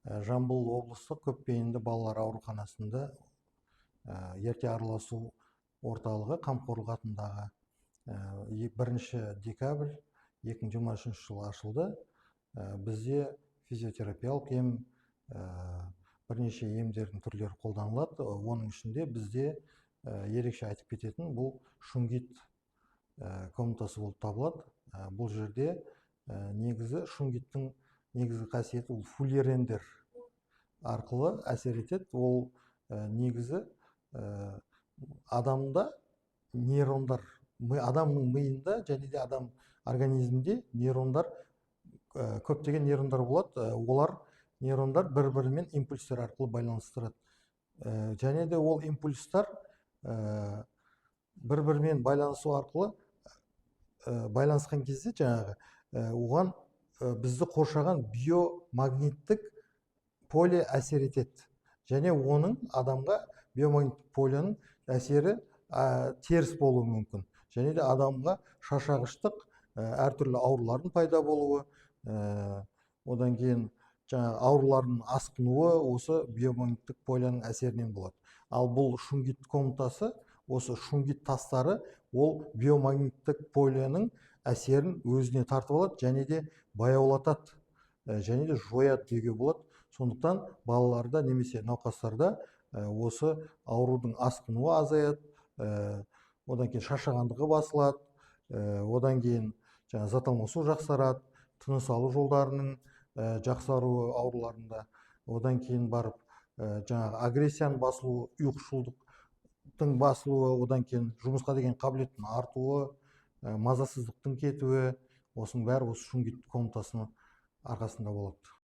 Жамбыл облыстық көпбейінді балалар ауруханасында ерте араласу орталығы қамқорлық атындағы 1 декабрь 2023 жылы ашылды. Бізде физиотерапиялық ем, бірнеше емдердің түрлері қолданылады. Оның ішінде бізде ерекше айтып кететін бұл шунгит комнатасы болып табылады. Бұл жерде негізі шунгиттің негізгі қасиеті ол фуллерендер арқылы әсер етеді. Ол негізі адамда нейрондар, адамның миында және де адам организмінде нейрондар, көптеген нейрондар болады. Олар нейрондар бір-бірімен импульстер арқылы байланыстырады. Және де ол импульстар бір-бірімен байланысу арқылы байланысқан кезде жаңағы оған бізді қоршаған биомагниттік поле әсер етеді. Және оның адамға биомагниттік поленің әсері теріс болуы мүмкін. Және де адамға шаршағыштық, әртүрлі аурулардың пайда болуы, одан кейін жаңағы аурулардың асқынуы осы биомагниттік поленің әсерінен болады. Ал бұл шунгит комнатасы, осы шунгит тастары ол биомагниттік поленің әсерін өзіне тартып алады және де баяулатады, және де жояды деуге болады. Сондықтан балаларда немесе науқастарда осы аурудың асқынуы азаяды, одан кейін шаршағандығы басылады, одан кейін зат алмасу жақсарады, тыныс алу жолдарының жақсаруы ауруларында, одан кейін барып жаңағы агрессияның басылуы, ұйқышылдықтың басылуы, одан кейін жұмысқа деген қабілеттің артуы, мазасыздықтың кетуі, осының бәрі осы шунгит комнатасының арқасында болады.